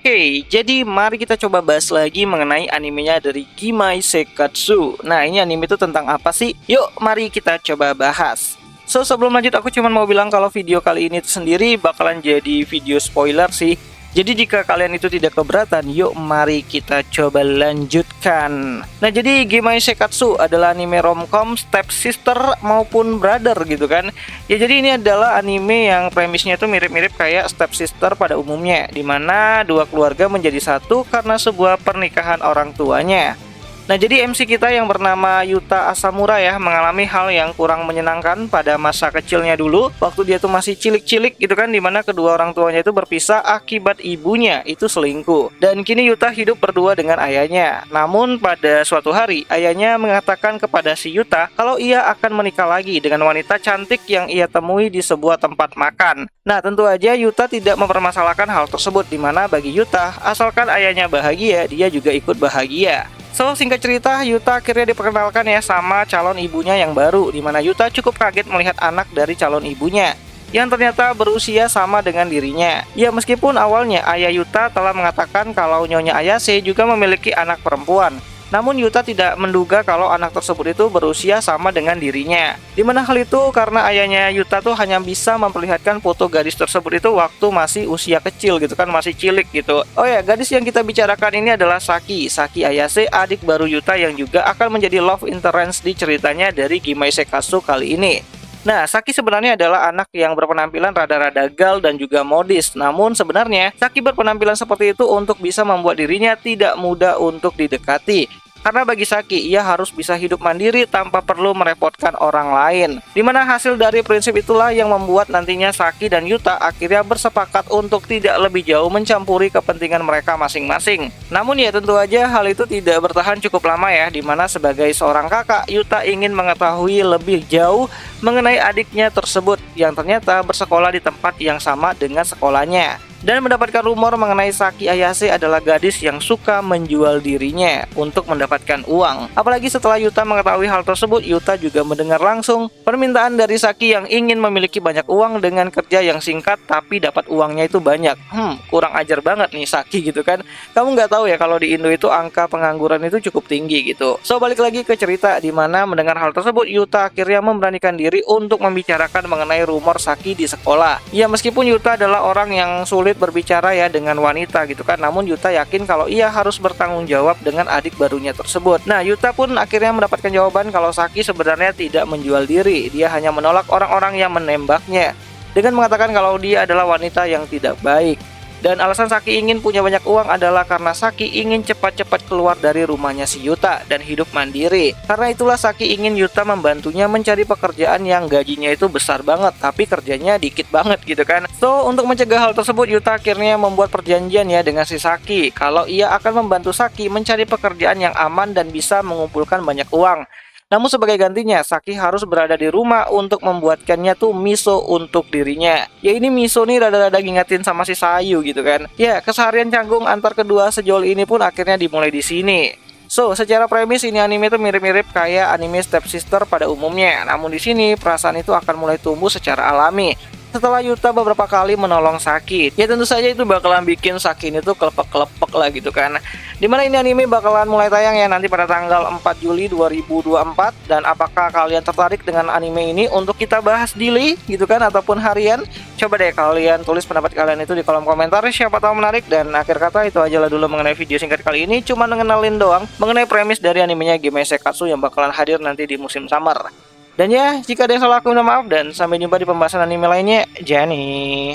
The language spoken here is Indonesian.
Oke, jadi mari kita coba bahas lagi mengenai animenya dari Gimae Sekatsu. Nah, ini anime itu tentang apa sih? Yuk, mari kita coba bahas. So, sebelum lanjut aku cuma mau bilang kalau video kali ini sendiri bakalan jadi video spoiler sih. Jadi jika kalian itu tidak keberatan, yuk mari kita coba lanjutkan. Nah, jadi Gimae Sekatsu adalah anime romcom step sister maupun brother gitu kan. Ya, jadi ini adalah anime yang premisnya itu mirip-mirip kayak step sister pada umumnya, dimana dua keluarga menjadi satu karena sebuah pernikahan orang tuanya. Nah, jadi MC kita yang bernama Yuta Asamura ya mengalami hal yang kurang menyenangkan pada masa kecilnya dulu waktu dia tuh masih cilik-cilik gitu kan, dimana kedua orang tuanya itu berpisah akibat ibunya itu selingkuh. Dan kini Yuta hidup berdua dengan ayahnya. Namun pada suatu hari ayahnya mengatakan kepada si Yuta kalau ia akan menikah lagi dengan wanita cantik yang ia temui di sebuah tempat makan. Nah, tentu aja Yuta tidak mempermasalahkan hal tersebut, dimana bagi Yuta asalkan ayahnya bahagia, dia juga ikut bahagia. So, singkat cerita, Yuta akhirnya diperkenalkan ya sama calon ibunya yang baru, dimana Yuta cukup kaget melihat anak dari calon ibunya yang ternyata berusia sama dengan dirinya. Ya, meskipun awalnya ayah Yuta telah mengatakan kalau Nyonya Ayase juga memiliki anak perempuan, namun Yuta tidak menduga kalau anak tersebut itu berusia sama dengan dirinya. Dimana hal itu karena ayahnya Yuta tuh hanya bisa memperlihatkan foto gadis tersebut itu waktu masih usia kecil gitu kan, masih cilik gitu. Oh ya, gadis yang kita bicarakan ini adalah Saki Ayase, adik baru Yuta yang juga akan menjadi love interest di ceritanya dari Gimae Sekatsu kali ini. Nah, Saki sebenarnya adalah anak yang berpenampilan rada-rada gal dan juga modis. Namun sebenarnya Saki berpenampilan seperti itu untuk bisa membuat dirinya tidak mudah untuk didekati. Karena bagi Saki, ia harus bisa hidup mandiri tanpa perlu merepotkan orang lain. Dimana hasil dari prinsip itulah yang membuat nantinya Saki dan Yuta akhirnya bersepakat untuk tidak lebih jauh mencampuri kepentingan mereka masing-masing. Namun ya tentu aja hal itu tidak bertahan cukup lama ya, dimana sebagai seorang kakak, Yuta ingin mengetahui lebih jauh mengenai adiknya tersebut yang ternyata bersekolah di tempat yang sama dengan sekolahnya. Dan mendapatkan rumor mengenai Saki Ayase adalah gadis yang suka menjual dirinya untuk mendapatkan uang. Apalagi setelah Yuta mengetahui hal tersebut, Yuta juga mendengar langsung permintaan dari Saki yang ingin memiliki banyak uang dengan kerja yang singkat tapi dapat uangnya itu banyak. Kurang ajar banget nih Saki gitu kan. Kamu nggak tahu ya kalau di Indo itu angka pengangguran itu cukup tinggi gitu. So, balik lagi ke cerita, dimana mendengar hal tersebut, Yuta akhirnya memberanikan diri untuk membicarakan mengenai rumor Saki di sekolah. Ya, meskipun Yuta adalah orang yang sulit berbicara ya dengan wanita gitu kan, namun Yuta yakin kalau ia harus bertanggung jawab dengan adik barunya tersebut. Nah, Yuta pun akhirnya mendapatkan jawaban kalau Saki sebenarnya tidak menjual diri, dia hanya menolak orang-orang yang menembaknya dengan mengatakan kalau dia adalah wanita yang tidak baik. Dan alasan Saki ingin punya banyak uang adalah karena Saki ingin cepat-cepat keluar dari rumahnya si Yuta dan hidup mandiri. Karena itulah Saki ingin Yuta membantunya mencari pekerjaan yang gajinya itu besar banget, tapi kerjanya dikit banget gitu kan. So, untuk mencegah hal tersebut, Yuta akhirnya membuat perjanjian ya dengan si Saki kalau ia akan membantu Saki mencari pekerjaan yang aman dan bisa mengumpulkan banyak uang. Namun sebagai gantinya, Saki harus berada di rumah untuk membuatkannya tuh miso untuk dirinya. Ya, ini miso nih rada-rada ngingetin sama si Sayu gitu kan. Ya, keseharian canggung antar kedua sejoli ini pun akhirnya dimulai di sini. So, secara premis ini anime itu mirip-mirip kayak anime Step Sister pada umumnya. Namun di sini perasaan itu akan mulai tumbuh secara alami setelah Yuta beberapa kali menolong Saki. Ya, tentu saja itu bakalan bikin Saki ini tuh kelepek-kelepek lah gitu kan. Dimana ini anime bakalan mulai tayang ya nanti pada tanggal 4 Juli 2024. Dan apakah kalian tertarik dengan anime ini untuk kita bahas daily gitu kan, ataupun harian? Coba deh kalian tulis pendapat kalian itu di kolom komentar, siapa tahu menarik. Dan akhir kata itu aja lah dulu mengenai video singkat kali ini, cuma ngenalin doang mengenai premis dari animenya Gimae Sekatsu yang bakalan hadir nanti di musim summer. Dan ya, jika ada yang salah aku minta maaf, dan sampai jumpa di pembahasan anime lainnya. Jani.